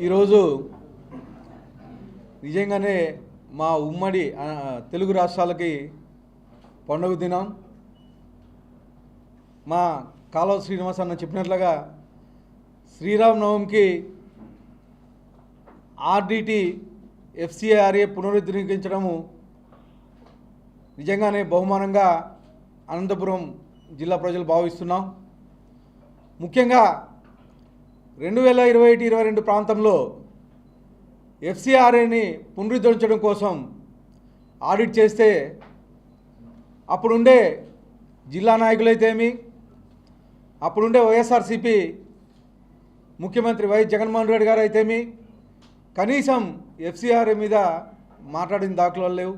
ఈరోజు నిజంగానే మా ఉమ్మడి తెలుగు రాష్ట్రాలకి పండుగ దినం. మా కాలువ శ్రీనివాస్ అన్న చెప్పినట్లుగా శ్రీరామనవమికి ఆర్డిటి ఎఫ్సిఆర్ఏ పునరుద్ధరించడము నిజంగానే బహుమానంగా అనంతపురం జిల్లా ప్రజలు భావిస్తున్నాం. ముఖ్యంగా 2021-22 ప్రాంతంలో ఎఫ్సిఆర్ఏని పునరుద్ధరించడం కోసం ఆడిట్ చేస్తే అప్పుడుండే జిల్లా నాయకులైతేమి, అప్పుడుండే వైఎస్ఆర్సీపీ ముఖ్యమంత్రి వైఎస్ జగన్మోహన్ రెడ్డి గారు అయితేమి కనీసం ఎఫ్సిఆర్ఏ మీద మాట్లాడిన దాఖలాలు లేవు,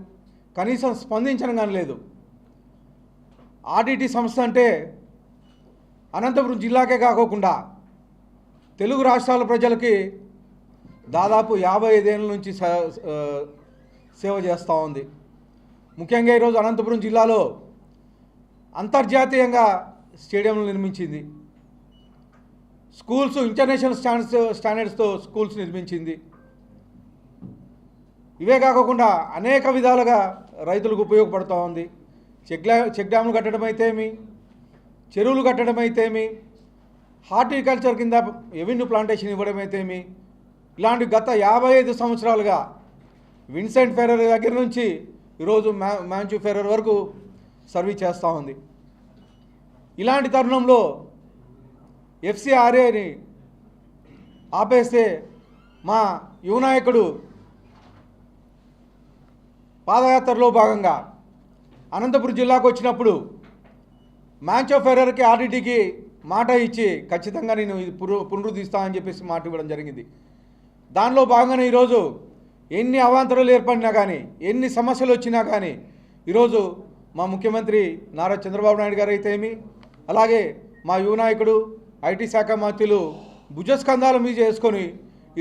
కనీసం స్పందించడం కానీ లేదు. ఆర్డిటి సంస్థ అంటే అనంతపురం జిల్లాకే కాకోకుండా తెలుగు రాష్ట్రాల ప్రజలకి దాదాపు 55 ఏళ్ళ నుంచి సేవ చేస్తూ ఉంది. ముఖ్యంగా ఈరోజు అనంతపురం జిల్లాలో అంతర్జాతీయంగా స్టేడియంలు నిర్మించింది, స్కూల్స్ ఇంటర్నేషనల్ స్టాండర్డ్స్తో స్కూల్స్ నిర్మించింది. ఇవే కాకుండా అనేక విధాలుగా రైతులకు ఉపయోగపడుతూ ఉంది. చెక్ డ్యాములు కట్టడం అయితేమి, చెరువులు కట్టడం అయితేమి, హార్టికల్చర్ కింద ఎవెన్యూ ప్లాంటేషన్ ఇవ్వడం అయితేమి, ఇలాంటి గత 55 సంవత్సరాలుగా విన్సెంట్ ఫెర్రర్ దగ్గర నుంచి ఈరోజు మ్యాంచు ఫెర్రర్ వరకు సర్వీస్ చేస్తూ ఉంది. ఇలాంటి తరుణంలో ఎఫ్సిఆర్ఏని ఆపేస్తే మా యువ నాయకుడు పాదయాత్రలో భాగంగా అనంతపురం జిల్లాకు వచ్చినప్పుడు మ్యాంచో ఫెర్రర్కి ఆర్డిటికి మాట ఇచ్చి ఖచ్చితంగా నేను ఇది పునరుద్ధరిస్తానని చెప్పేసి మాట ఇవ్వడం జరిగింది. దానిలో భాగంగానే ఈరోజు ఎన్ని అవాంతరాలు ఏర్పడినా కానీ, ఎన్ని సమస్యలు వచ్చినా కానీ ఈరోజు మా ముఖ్యమంత్రి నారా చంద్రబాబు నాయుడు గారు అయితేమి, అలాగే మా యువ నాయకుడు ఐటీ శాఖ మంత్రులు భుజస్కంధాల మీద చేసుకొని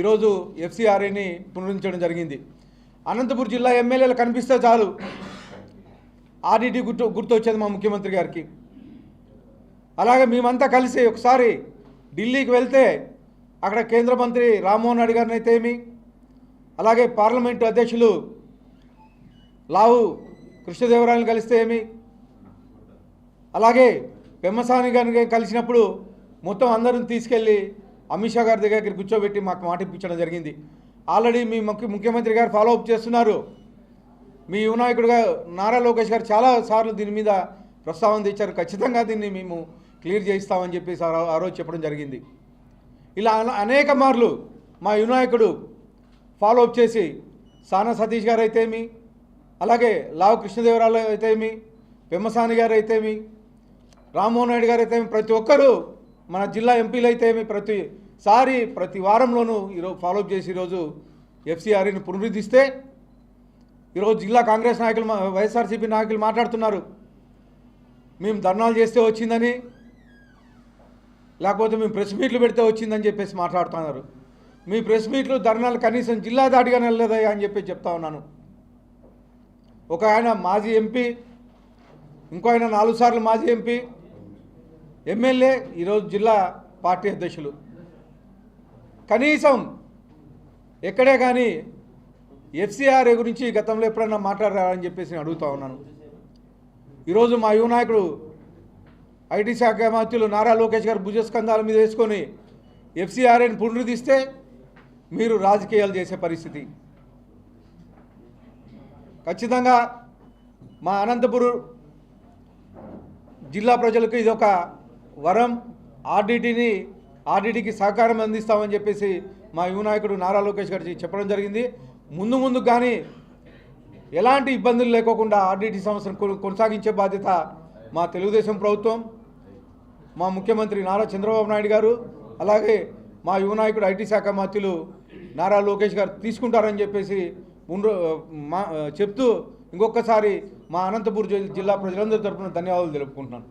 ఈరోజు ఎఫ్సిఆర్ఏని పునరుద్ధరించడం జరిగింది. అనంతపురం జిల్లా ఎమ్మెల్యేలు కనిపిస్తే చాలు ఆర్డిటి గుర్తొచ్చేది మా ముఖ్యమంత్రి గారికి. అలాగే మేమంతా కలిసి ఒకసారి ఢిల్లీకి వెళ్తే అక్కడ కేంద్ర మంత్రి రామ్మోహన్ నాయుడు గారిని అయితేమి, అలాగే పార్లమెంటు అధ్యక్షులు లావు కృష్ణదేవరాయలను కలిస్తే ఏమి, అలాగే పెమ్మసాని గారిని కలిసినప్పుడు మొత్తం అందరిని తీసుకెళ్ళి అమిత్ షా గారి దగ్గరికి కూర్చోబెట్టి మాకు మాట ఇప్పించడం జరిగింది. ఆల్రెడీ మీ ముఖ్యమంత్రి గారు ఫాలోఅప్ చేస్తున్నారు. మీ యువ నాయకుడుగా నారా లోకేష్ గారు చాలాసార్లు దీని మీద ప్రస్తావన తెచ్చారు. ఖచ్చితంగా దీన్ని మేము క్లియర్ చేయిస్తామని చెప్పేసి ఆ రోజు చెప్పడం జరిగింది. ఇలా అనేక మార్లు మా యువ నాయకుడు ఫాలోఅప్ చేసి సానా సతీష్ గారు అయితేమి, అలాగే లావు కృష్ణదేవరాయలు అయితేమి, పెమ్మసాని గారు అయితేమి, రామ్మోహన్ నాయుడు గారు అయితేమి, ప్రతి ఒక్కరూ మన జిల్లా ఎంపీలు అయితేమి ప్రతి వారంలోనూ ఈరోజు ఫాలోఅప్ చేసి ఈరోజు ఎఫ్సిఆర్ఏని పునరుద్ధరిస్తే ఈరోజు జిల్లా కాంగ్రెస్ నాయకులు వైఎస్ఆర్సీపీ నాయకులు మాట్లాడుతున్నారు, మేము ధర్నాలు చేస్తే వచ్చిందని, లేకపోతే మేము ప్రెస్ మీట్లు పెడితే వచ్చిందని చెప్పేసి మాట్లాడుతున్నారు. మీ ప్రెస్ మీట్లు ధర్నాలు కనీసం జిల్లా దాటిగా వెళ్ళలేదయ్యా అని చెప్పి చెప్తా ఉన్నాను. ఒక ఆయన మాజీ ఎంపీ, ఇంకో ఆయన 4 సార్లు మాజీ ఎంపీ, ఎమ్మెల్యే, ఈరోజు జిల్లా పార్టీ అధ్యక్షులు. కనీసం ఎక్కడే కానీ ఎఫ్సిఆర్ఏ గురించి గతంలో ఎప్పుడైనా మాట్లాడారని చెప్పేసి నేను అడుగుతా ఉన్నాను. ఈరోజు మా యువ నాయకుడు ఐటీ శాఖ మంత్రులు నారా లోకేష్ గారు భుజస్కంధాల మీద వేసుకొని ఎఫ్సిఆర్ఏని పునరుద్ధరిస్తే మీరు రాజకీయాలు చేసే పరిస్థితి. ఖచ్చితంగా మా అనంతపురం జిల్లా ప్రజలకు ఇది ఒక వరం. ఆర్డిటికి సహకారం అందిస్తామని చెప్పేసి మా యువ నాయకుడు నారా లోకేష్ గారు చెప్పడం జరిగింది. ముందు కానీ ఎలాంటి ఇబ్బందులు లేకోకుండా ఆర్డిటి సంస్థను కొనసాగించే బాధ్యత మా తెలుగుదేశం ప్రభుత్వం, మా ముఖ్యమంత్రి నారా చంద్రబాబు నాయుడు గారు, అలాగే మా యువ నాయకుడు ఐటీ శాఖ మంత్రులు నారా లోకేష్ గారు తీసుకుంటారని చెప్పేసి చెప్తూ ఇంకొకసారి మా అనంతపురం జిల్లా ప్రజలందరి తరఫున ధన్యవాదాలు తెలుపుకుంటున్నాను.